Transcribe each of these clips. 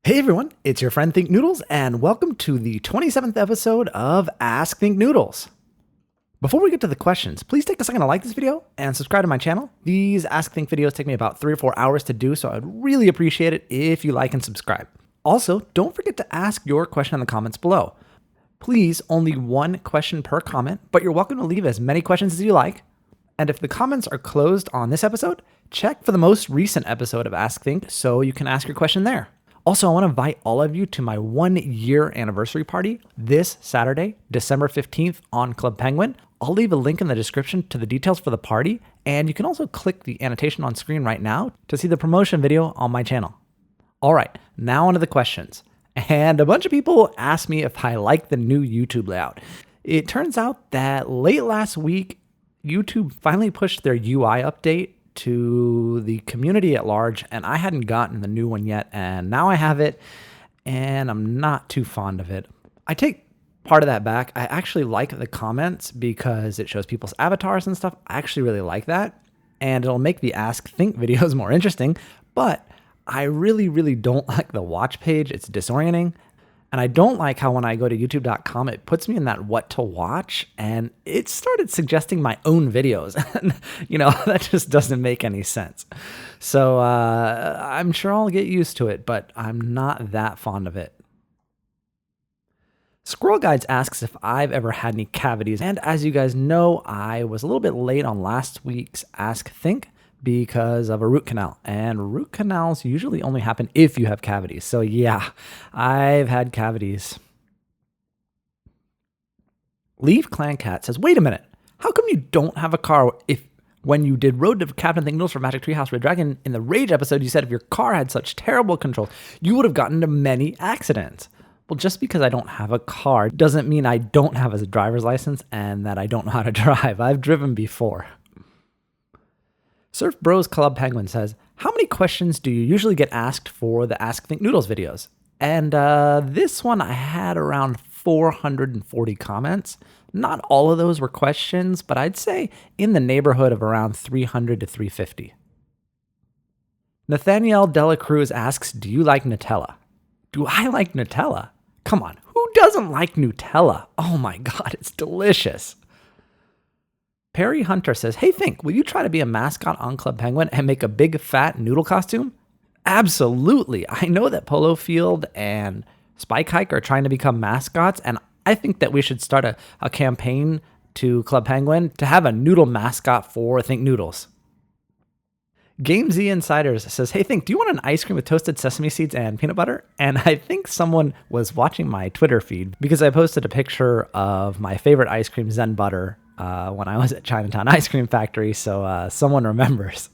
Hey everyone, it's your friend Thinknoodles, and welcome to the 27th episode of Ask Thinknoodles. Before we get to the questions, please take a second to like this video and subscribe to my channel. These Ask Think videos take me about 3 or 4 hours to do, so I'd really appreciate it if you like and subscribe. Also, don't forget to ask your question in the comments below. Please, only one question per comment, but you're welcome to leave as many questions as you like. And if the comments are closed on this episode, check for the most recent episode of Ask Think so you can ask your question there. Also, I want to invite all of you to my 1-year anniversary party this Saturday, December 15th on Club Penguin. I'll leave a link in the description to the details for the party, and you can also click the annotation on screen right now to see the promotion video on my channel. All right, now onto the questions. And a bunch of people asked me if I like the new YouTube layout. It turns out that late last week, YouTube finally pushed their UI update to the community at large, and I hadn't gotten the new one yet, and now I have it, and I'm not too fond of it. I take part of that back. I actually like the comments because it shows people's avatars and stuff. I actually really like that, and it'll make the Ask Think videos more interesting, but I really don't like the watch page. It's disorienting. And I don't like how when I go to youtube.com, it puts me in that what to watch, and it started suggesting my own videos. And, that just doesn't make any sense. So I'm sure I'll get used to it, but I'm not that fond of it. Squirrel Guides asks if I've ever had any cavities. And as you guys know, I was a little bit late on last week's Ask Think because of a root canal, and root canals usually only happen if you have cavities. So yeah, I've had cavities. Leave Clan Cat says, wait a minute, how come you don't have a car if when you did Road to Captain Thinknoodles for Magic Treehouse Red Dragon in the Rage episode, you said if your car had such terrible controls, you would have gotten into many accidents. Well, just because I don't have a car doesn't mean I don't have a driver's license and that I don't know how to drive. I've driven before. Surf Bros Club Penguin says, how many questions do you usually get asked for the Ask Thinknoodles videos? And this one I had around 440 comments. Not all of those were questions, but I'd say in the neighborhood of around 300 to 350. Nathaniel Dela Cruz asks, do you like Nutella? Do I like Nutella? Come on, who doesn't like Nutella? Oh my God, it's delicious. Perry Hunter says, hey Think, will you try to be a mascot on Club Penguin and make a big fat noodle costume? Absolutely. I know that Polo Field and Spike Hike are trying to become mascots, and I think that we should start a campaign to Club Penguin to have a noodle mascot for Thinknoodles. Game Z Insiders says, hey Think, do you want an ice cream with toasted sesame seeds and peanut butter? And I think someone was watching my Twitter feed because I posted a picture of my favorite ice cream, Zen Butter, when I was at Chinatown Ice Cream Factory, so someone remembers.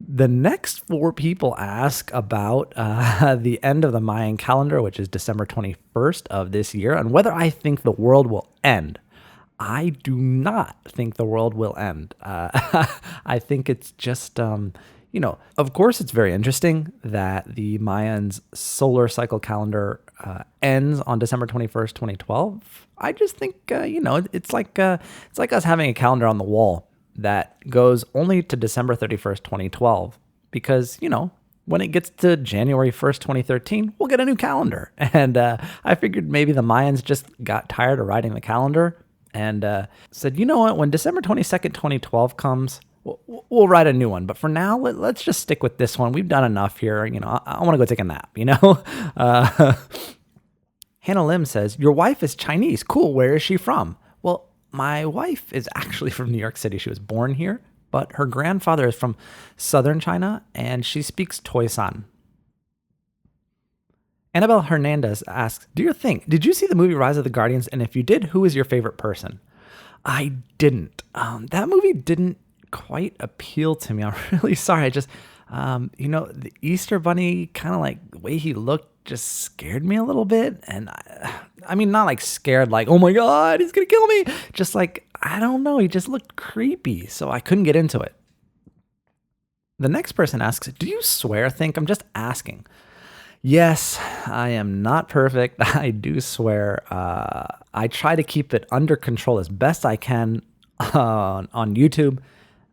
The next 4 people ask about the end of the Mayan calendar, which is December 21st of this year, and whether I think the world will end. I do not think the world will end. I think it's just, of course it's very interesting that the Mayans' solar cycle calendar ends on December 21st, 2012. I just think, it's like us having a calendar on the wall that goes only to December 31st, 2012, because, when it gets to January 1st, 2013, we'll get a new calendar. And I figured maybe the Mayans just got tired of writing the calendar and said, you know what, when December 22nd, 2012 comes, we'll write a new one. But for now, let's just stick with this one. We've done enough here. I want to go take a nap, Hannah Lim says, your wife is Chinese. Cool. Where is she from? Well, my wife is actually from New York City. She was born here, but her grandfather is from southern China, and she speaks Toisan. Annabelle Hernandez asks, do you think, did you see the movie Rise of the Guardians? And if you did, who is your favorite person? I didn't. That movie didn't quite appeal to me. I'm really sorry. I just, the Easter Bunny, kind of like the way he looked, just scared me a little bit. And I mean, not like scared, like, oh my God, he's going to kill me. Just like, I don't know. He just looked creepy. So I couldn't get into it. The next person asks, do you swear, Think? I'm just asking. Yes, I am not perfect. I do swear. I try to keep it under control as best I can on YouTube.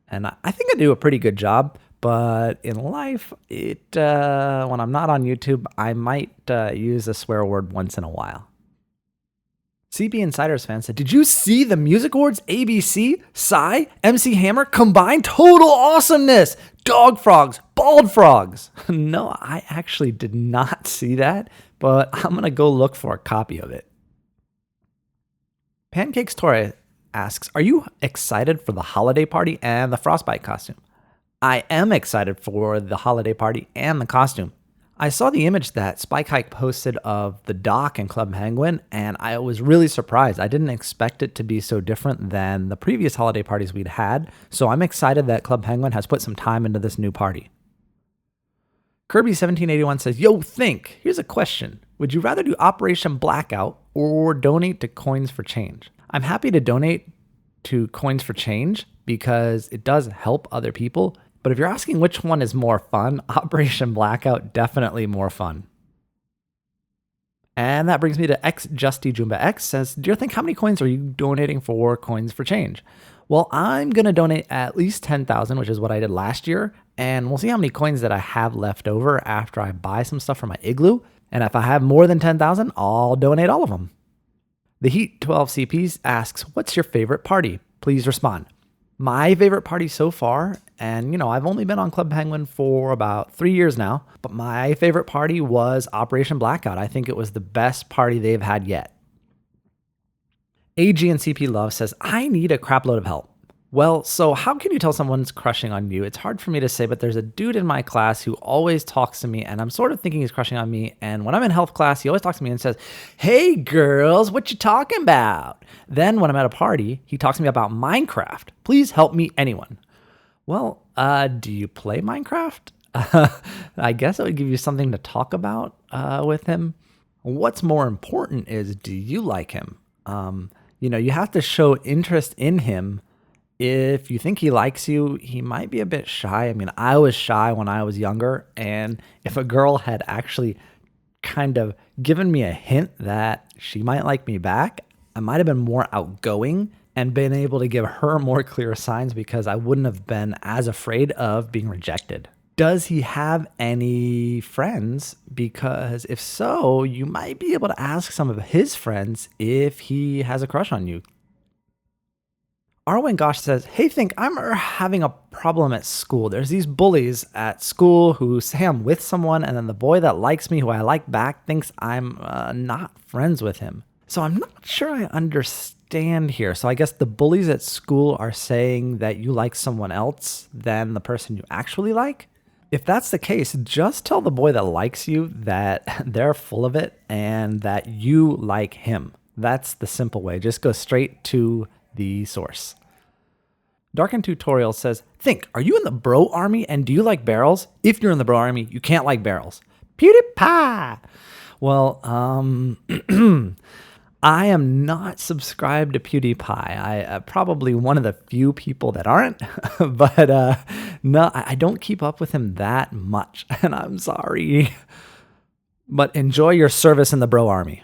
And I think I do a pretty good job. But in life, when I'm not on YouTube, I might use a swear word once in a while. CP Insiders fan said, did you see the music awards? ABC, Psy, MC Hammer combined? Total awesomeness! Dog frogs, bald frogs. No, I actually did not see that, but I'm going to go look for a copy of it. Pancakes Torre asks, are you excited for the holiday party and the Frostbite costume? I am excited for the holiday party and the costume. I saw the image that Spike Hike posted of the dock in Club Penguin, and I was really surprised. I didn't expect it to be so different than the previous holiday parties we'd had, so I'm excited that Club Penguin has put some time into this new party. Kirby1781 says, yo, Think, here's a question. Would you rather do Operation Blackout or donate to Coins for Change? I'm happy to donate to Coins for Change because it does help other people. But if you're asking which one is more fun, Operation Blackout, definitely more fun. And that brings me to XJustyJumbaX says, Dear Think, how many coins are you donating for Coins for Change? Well, I'm going to donate at least 10,000, which is what I did last year. And we'll see how many coins that I have left over after I buy some stuff for my igloo. And if I have more than 10,000, I'll donate all of them. The Heat 12 CPs asks, what's your favorite party? Please respond. My favorite party so far, and I've only been on Club Penguin for about 3 years now, but my favorite party was Operation Blackout. I think it was the best party they've had yet. AG and CP Love says, I need a crapload of help. Well, so how can you tell someone's crushing on you? It's hard for me to say, but there's a dude in my class who always talks to me, and I'm sort of thinking he's crushing on me. And when I'm in health class, he always talks to me and says, hey, girls, what you talking about? Then when I'm at a party, he talks to me about Minecraft. Please help me, anyone. Well, do you play Minecraft? I guess it would give you something to talk about with him. What's more important is, do you like him? You have to show interest in him. If you think he likes you, he might be a bit shy. I mean, I was shy when I was younger, and if a girl had actually kind of given me a hint that she might like me back, I might have been more outgoing and been able to give her more clear signs because I wouldn't have been as afraid of being rejected. Does he have any friends? Because if so, you might be able to ask some of his friends if he has a crush on you. Arwen Gosh says, hey, Think, I'm having a problem at school. There's these bullies at school who say I'm with someone, and then the boy that likes me, who I like back, thinks I'm not friends with him. So I'm not sure I understand here. So I guess the bullies at school are saying that you like someone else than the person you actually like? If that's the case, just tell the boy that likes you that they're full of it and that you like him. That's the simple way. Just go straight to the source. DarkenTutorial says, Think, are you in the bro army and do you like barrels? If you're in the bro army, you can't like barrels. PewDiePie! Well, I am not subscribed to PewDiePie. I'm probably one of the few people that aren't, but no, I don't keep up with him that much, and I'm sorry. But enjoy your service in the bro army.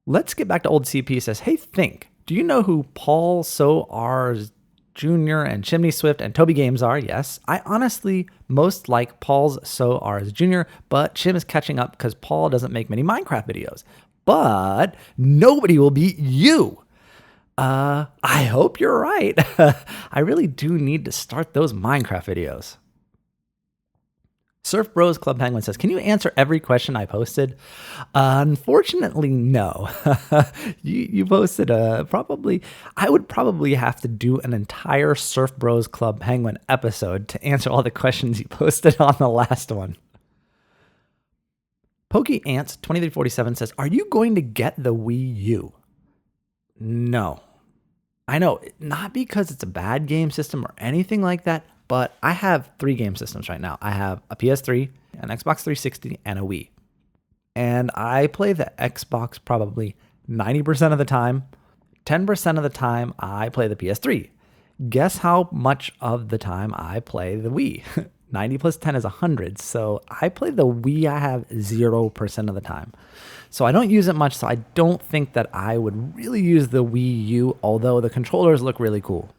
Let's get back to OldCP says, hey, Think, do you know who Paul So-Ars Jr. and Chimney Swift and Toby Games are? Yes. I honestly most like Paul's So-Ars Jr., but Chim is catching up because Paul doesn't make many Minecraft videos. But nobody will beat you. I hope you're right. I really do need to start those Minecraft videos. Surf Bros Club Penguin says, can you answer every question I posted? Unfortunately, no. You posted I would probably have to do an entire Surf Bros Club Penguin episode to answer all the questions you posted on the last one. Pokey Ants 2347 says, are you going to get the Wii U? No. I know, not because it's a bad game system or anything like that, but I have 3 game systems right now. I have a PS3, an Xbox 360, and a Wii. And I play the Xbox probably 90% of the time. 10% of the time, I play the PS3. Guess how much of the time I play the Wii? 90 plus 10 is 100. So I play the Wii, I have 0% of the time. So I don't use it much, so I don't think that I would really use the Wii U, although the controllers look really cool.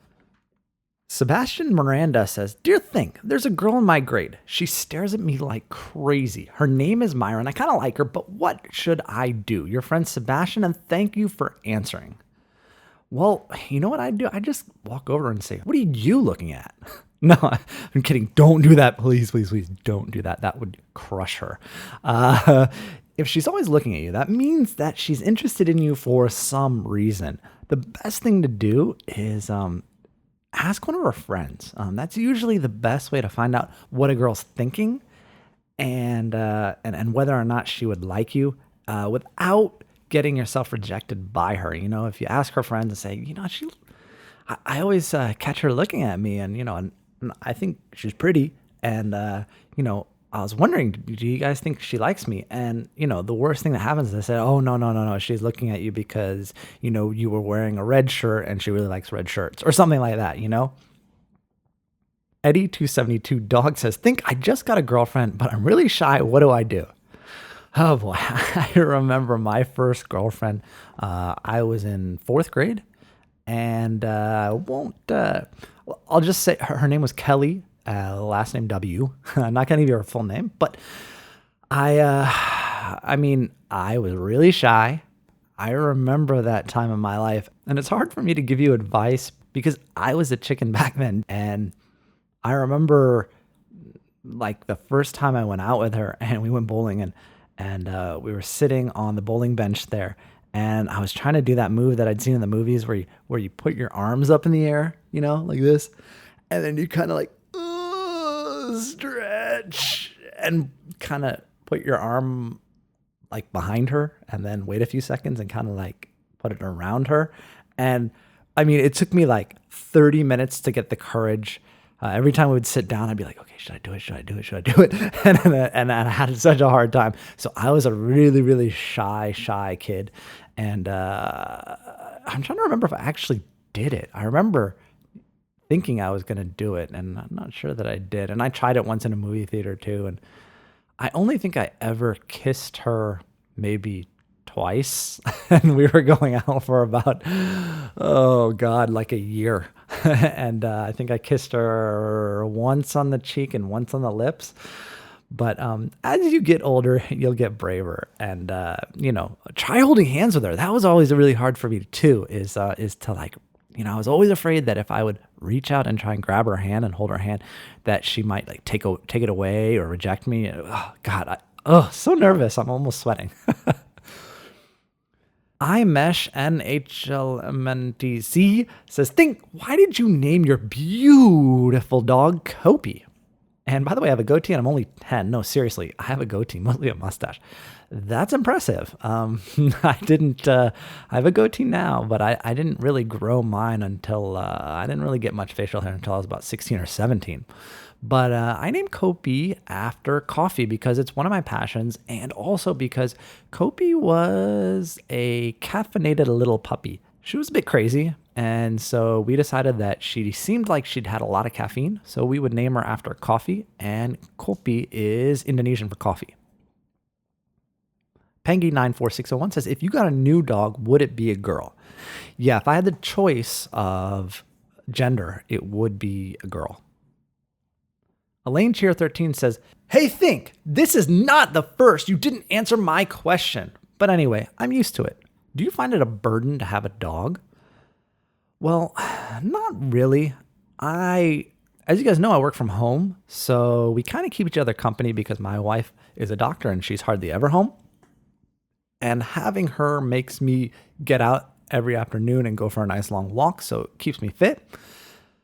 Sebastian Miranda says, Dear Think, there's a girl in my grade. She stares at me like crazy. Her name is Myra, and I kind of like her, but what should I do? Your friend Sebastian, and thank you for answering. Well, you know what I do? I just walk over and say, what are you looking at? No, I'm kidding. Don't do that. Please, please, please don't do that. That would crush her. If she's always looking at you, that means that she's interested in you for some reason. The best thing to do is ask one of her friends. That's usually the best way to find out what a girl's thinking and whether or not she would like you without getting yourself rejected by her. You know, if you ask her friends and say, you know, I always catch her looking at me, and you know, and I think she's pretty, and you know, I was wondering, do you guys think she likes me? And you know, the worst thing that happens is they say, oh no, she's looking at you because you know you were wearing a red shirt and she really likes red shirts or something like that. You know. Eddie272 Dog says, Think I just got a girlfriend, but I'm really shy. What do I do? Oh boy, I remember my first girlfriend. I was in 4th grade, and I'll just say her name was Kelly, last name W. I'm not gonna give you her full name, but I mean, I was really shy. I remember that time in my life, and it's hard for me to give you advice because I was a chicken back then, and I remember like the first time I went out with her, and we went bowling, and we were sitting on the bowling bench there, and I was trying to do that move that I'd seen in the movies where you put your arms up in the air, you know, like this, and then you kind of like stretch and kind of put your arm like behind her, and then wait a few seconds and kind of like put it around her. And I mean, it took me like 30 minutes to get the courage. Every time we would sit down, I'd be like, okay, should I do it? Should I do it? Should I do it? And I had such a hard time. So I was a really, really shy kid. And I'm trying to remember if I actually did it. I remember thinking I was going to do it, and I'm not sure that I did. And I tried it once in a movie theater too. And I only think I ever kissed her maybe twice. And we were going out for about, oh God, like a year. And I think I kissed her once on the cheek and once on the lips. But as you get older, you'll get braver, and you know, try holding hands with her. That was always really hard for me too. Is to like, you know, I was always afraid that if I would reach out and try and grab her hand and hold her hand, that she might like take it away or reject me. Oh God, so nervous. I'm almost sweating. iMesh NHLMNTC says, Think, why did you name your beautiful dog Kopi? And by the way, I have a goatee and I'm only 10. No, seriously, I have a goatee, mostly a mustache. That's impressive. I have a goatee now, but I didn't really grow mine until, I didn't really get much facial hair until I was about 16 or 17. But I named Kopi after coffee because it's one of my passions, and also because Kopi was a caffeinated little puppy. She was a bit crazy, and so we decided that she seemed like she'd had a lot of caffeine, so we would name her after coffee, and Kopi is Indonesian for coffee. Pengy94601 says, if you got a new dog, would it be a girl? Yeah, if I had the choice of gender, it would be a girl. Elaine Cheer 13 says, Hey, Think, this is not the first. You didn't answer my question. But anyway, I'm used to it. Do you find it a burden to have a dog? Well, not really. As you guys know, I work from home, so we kind of keep each other company because my wife is a doctor and she's hardly ever home. And having her makes me get out every afternoon and go for a nice long walk, so it keeps me fit.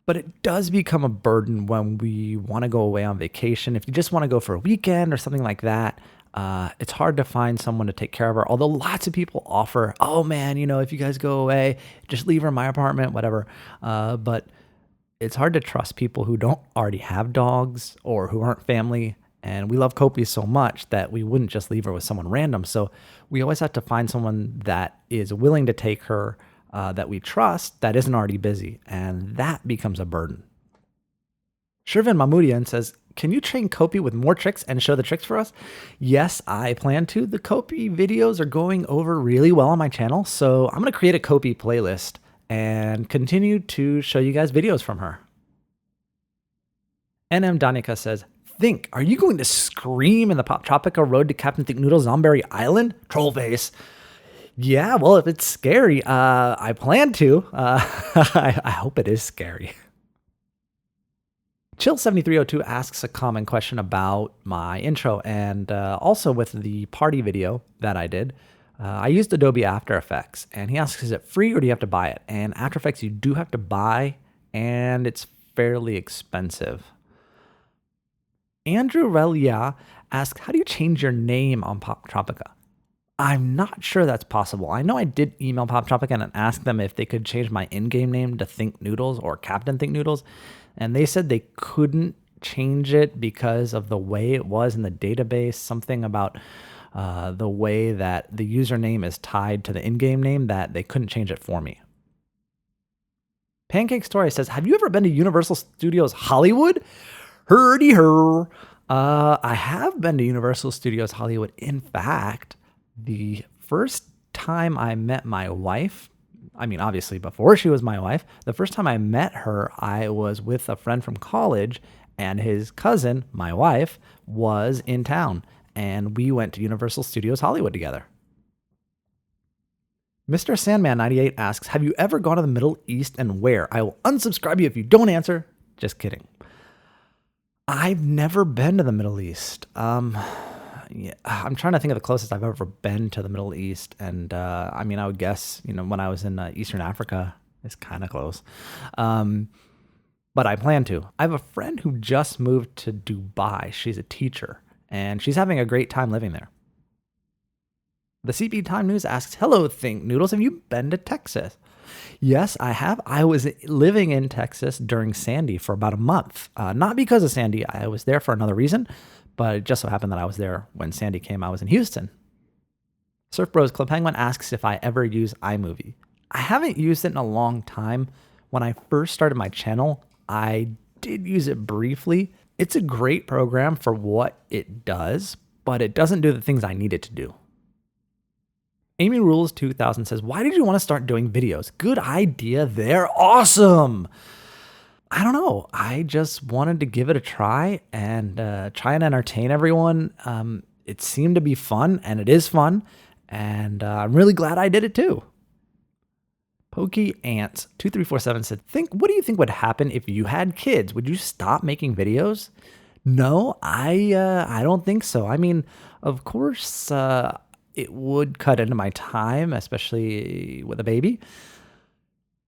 But it does become a burden when we want to go away on vacation. If you just want to go for a weekend or something like that, it's hard to find someone to take care of her. Although lots of people offer, oh man, you know, if you guys go away, just leave her in my apartment, whatever. But it's hard to trust people who don't already have dogs or who aren't family. And we love Kopi so much that we wouldn't just leave her with someone random. So we always have to find someone that is willing to take her, that we trust, that isn't already busy, and that becomes a burden. Shervin Mahmoodian says, can you train Kopi with more tricks and show the tricks for us? Yes, I plan to. The Kopi videos are going over really well on my channel, so I'm going to create a Kopi playlist and continue to show you guys videos from her. NM Danica says, Think, are you going to scream in the Poptropica Road to Captain Thinknoodles Zomberry Island? Trollface. Yeah, well, if it's scary, I plan to. I hope it is scary. Chill7302 asks a common question about my intro and also with the party video that I did. I used Adobe After Effects, and he asks, is it free or do you have to buy it? And After Effects you do have to buy, and it's fairly expensive. Andrew Relia asks, how do you change your name on Poptropica? I'm not sure that's possible. I know I did email Poptropica and ask them if they could change my in-game name to Thinknoodles or Captain Thinknoodles, and they said they couldn't change it because of the way it was in the database, something about the way that the username is tied to the in-game name, that they couldn't change it for me. Pancake Story says, have you ever been to Universal Studios Hollywood? Herdy her. I have been to Universal Studios Hollywood. In fact, the first time I met my wife, I mean, obviously before she was my wife, the first time I met her, I was with a friend from college, and his cousin, my wife, was in town, and we went to Universal Studios Hollywood together. Mr. Sandman98 asks, have you ever gone to the Middle East and where? I will unsubscribe you if you don't answer. Just kidding. I've never been to the Middle East. Yeah, I'm trying to think of the closest I've ever been to the Middle East. And I mean, I would guess, when I was in Eastern Africa, it's kind of close. But I plan to. I have a friend who just moved to Dubai. She's a teacher, and she's having a great time living there. The CP Time News asks, hello, Thinknoodles. Have you been to Texas? Yes, I have. I was living in Texas during Sandy for about a month. Not because of Sandy. I was there for another reason, but it just so happened that I was there when Sandy came. I was in Houston. Surf Bros Club Penguin asks if I ever use iMovie. I haven't used it in a long time. When I first started my channel, I did use it briefly. It's a great program for what it does, but it doesn't do the things I need it to do. Amy Rules 2000 says, why did you want to start doing videos? Good idea. They're awesome. I don't know. I just wanted to give it a try and try and entertain everyone. It seemed to be fun, and it is fun. And I'm really glad I did it too. Pokey Ants 2347 said, what do you think would happen if you had kids? Would you stop making videos? No, I don't think so. I mean, of course, it would cut into my time, especially with a baby.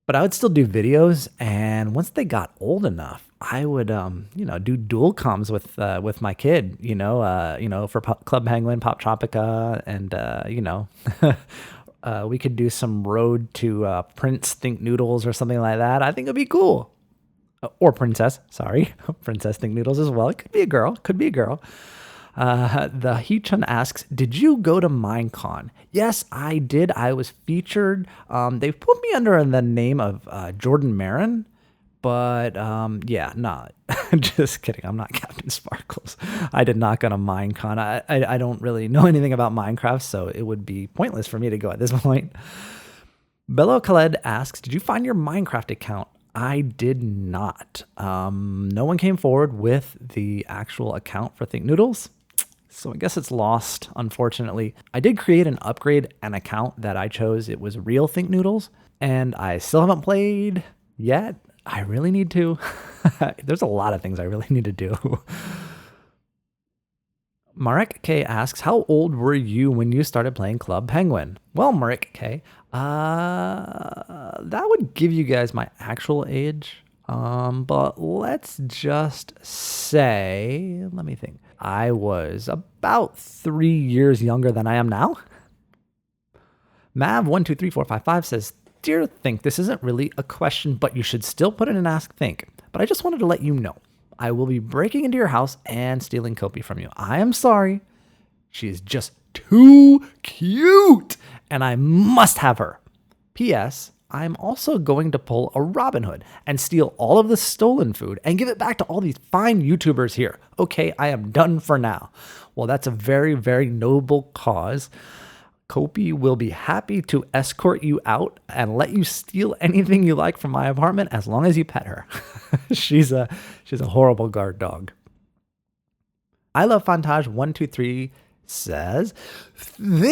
But I would still do videos, and once they got old enough, I would, do dual comms with my kid, for Club Penguin, Poptropica, and we could do some road to Prince Thinknoodles or something like that. I think it'd be cool. Or Princess, sorry, Princess Thinknoodles as well. It could be a girl. The Heechun asks, did you go to Minecon? Yes, I did. I was featured. They put me under the name of Jordan Marin, but just kidding. I'm not Captain Sparkles. I did not go to Minecon. I don't really know anything about Minecraft, so it would be pointless for me to go at this point. Bello Khaled asks, did you find your Minecraft account? I did not. No one came forward with the actual account for Thinknoodles. So I guess it's lost, unfortunately. I did create and upgrade an account that I chose. It was real Thinknoodles, and I still haven't played yet. I really need to. There's a lot of things I really need to do. Marek K asks, how old were you when you started playing Club Penguin? Well, Marek K, that would give you guys my actual age. But let's just say, let me think. I was about 3 years younger than I am now. Mav123455 says, Dear Think, this isn't really a question, but you should still put it in Ask Think. But I just wanted to let you know, I will be breaking into your house and stealing Kopi from you. I am sorry. She is just too cute, and I must have her. P.S. I'm also going to pull a Robin Hood and steal all of the stolen food and give it back to all these fine YouTubers here. Okay, I am done for now. Well, that's a very, very noble cause. Kopi will be happy to escort you out and let you steal anything you like from my apartment as long as you pet her. She's a horrible guard dog. I Love Fontage 123 says, Think,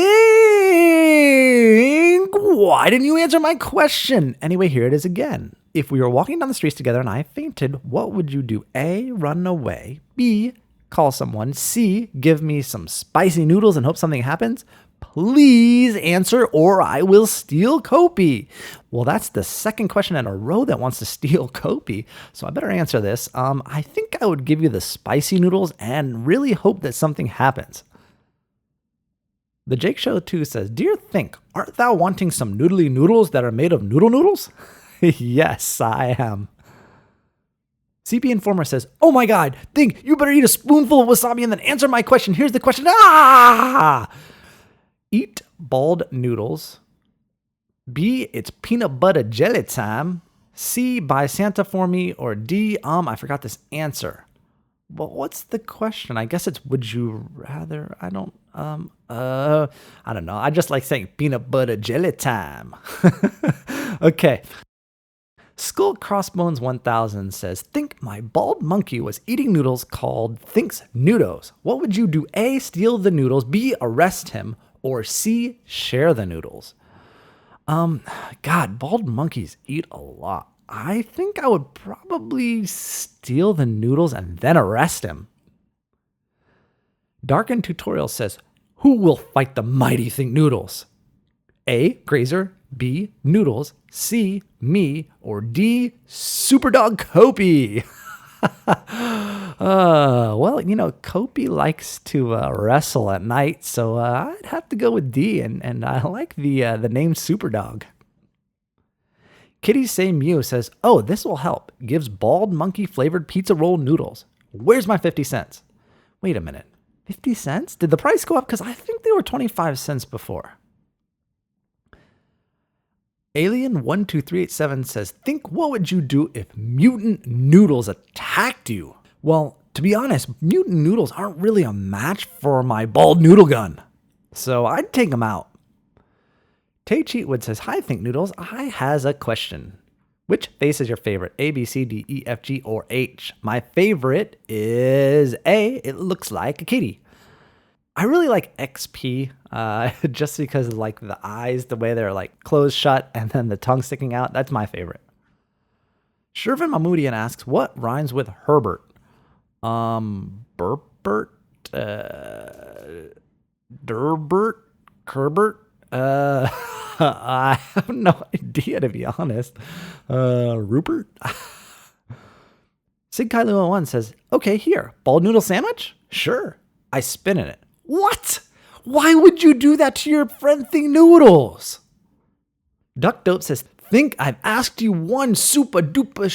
why didn't you answer my question? Anyway, here it is again. If we were walking down the streets together and I fainted, what would you do? A, run away. B, call someone. C, give me some spicy noodles and hope something happens. Please answer or I will steal Kopi. Well, that's the second question in a row that wants to steal Kopi, so I better answer this. I think I would give you the spicy noodles and really hope that something happens. The Jake Show 2 says, Dear Think, art thou wanting some noodly noodles that are made of noodle noodles? Yes, I am. CP Informer says, oh my god, Think, you better eat a spoonful of wasabi and then answer my question. Here's the question. Eat bald noodles. B, it's peanut butter jelly time. C, buy Santa for me. Or D, I forgot this answer. Well, what's the question? I guess it's would you rather? I don't know. I just like saying peanut butter jelly time. Okay. Skull Crossbones 1000 says, Think my bald monkey was eating noodles called Think's Noodos. What would you do? A, steal the noodles. B, arrest him. Or C, share the noodles. God, bald monkeys eat a lot. I think I would probably steal the noodles and then arrest him. DarkenTutorial says, who will fight the mighty Thinknoodles? A, Grazer. B, Noodles. C, me. Or D, Superdog Kopi. Well, Kopi likes to wrestle at night, so I'd have to go with D, and I like the name Superdog. Kitty Say Mew says, oh, this will help. Gives bald monkey flavored pizza roll noodles. Where's my 50 cents? Wait a minute. 50 cents? Did the price go up? Because I think they were 25 cents before. Alien12387 says, Think, what would you do if Mutant Noodles attacked you? Well, to be honest, Mutant Noodles aren't really a match for my bald noodle gun, so I'd take them out. Tay Cheatwood says, Hi, Thinknoodles. I has a question. Which face is your favorite? A, B, C, D, E, F, G, or H? My favorite is A. It looks like a kitty. I really like XP, just because like the eyes, the way they're like closed shut and then the tongue sticking out. That's my favorite. Shervin Mahmoodian asks, what rhymes with Herbert? Burbert, Durbert, Kerbert? I have no idea, to be honest. Rupert? Sig Kylie 01 says, okay, here, bald noodle sandwich? Sure. I spin in it. What? Why would you do that to your friend Thinknoodles? Duck Dope says, Think I've asked you one super duper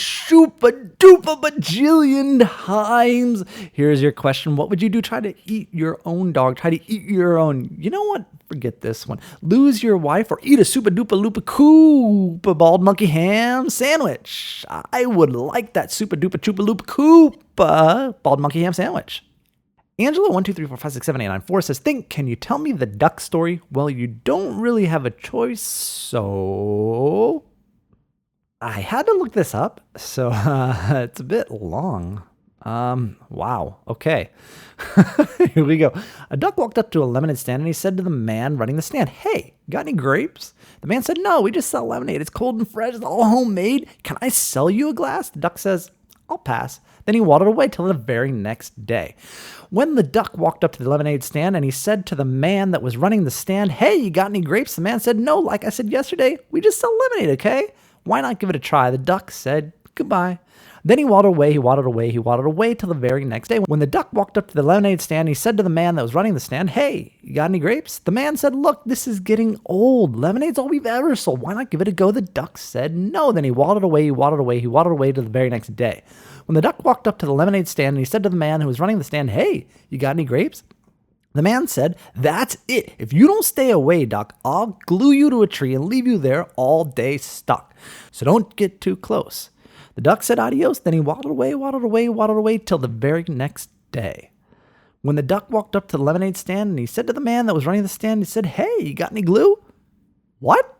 bajillion times. Here's your question. What would you do? Try to eat your own dog. Try to eat your own. You know what? Forget this one. Lose your wife or eat a super duper loopa koopa bald monkey ham sandwich. I would like that super duper chupa loopa koopa bald monkey ham sandwich. Angela 123456789 says, Think, can you tell me the duck story? Well, you don't really have a choice, so I had to look this up. So it's a bit long. Wow. Okay. Here we go. A duck walked up to a lemonade stand and he said to the man running the stand, Hey, got any grapes? The man said, No, we just sell lemonade. It's cold and fresh. It's all homemade. Can I sell you a glass? The duck says, I'll pass. Then he waddled away till the very next day. When the duck walked up to the lemonade stand and he said to the man that was running the stand, Hey, you got any grapes? The man said, No, like I said yesterday, we just sell lemonade, okay? Why not give it a try? The duck said, Goodbye. Then he waddled away till the very next day. When the duck walked up to the lemonade stand, he said to the man that was running the stand, Hey, you got any grapes? The man said, Look, this is getting old. Lemonade's all we've ever sold. Why not give it a go? The duck said no. Then he waddled away till the very next day. When the duck walked up to the lemonade stand and he said to the man who was running the stand, Hey, you got any grapes? The man said, That's it. If you don't stay away, duck, I'll glue you to a tree and leave you there all day stuck. So don't get too close. The duck said adios. Then he waddled away till the very next day. when the duck walked up to the lemonade stand and he said to the man that was running the stand, he said, "Hey, you got any glue?" "What?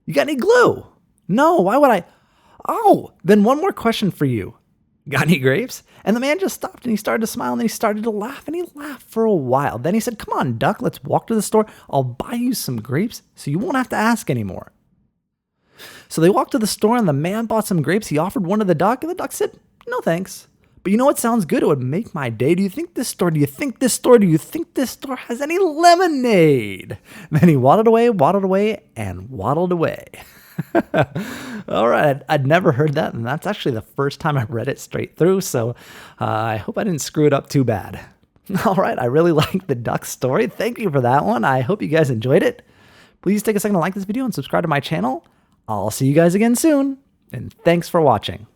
You got any glue?" "No, why would I?" "Oh, then one more question for you. Got any grapes?" And the man just stopped and he started to smile and then he started to laugh and he laughed for a while. Then he said, "Come on, duck, let's walk to the store. I'll buy you some grapes so you won't have to ask anymore." So they walked to the store and the man bought some grapes. He offered one to the duck and the duck said, "No, thanks. But you know what sounds good? It would make my day. Do you think this store has any lemonade?" Then he waddled away, and waddled away. All right, I'd never heard that, and that's actually the first time I read it straight through, so I hope I didn't screw it up too bad. All right, I really like the duck story. Thank you for that one. I hope you guys enjoyed it. Please take a second to like this video and subscribe to my channel. I'll see you guys again soon, and thanks for watching.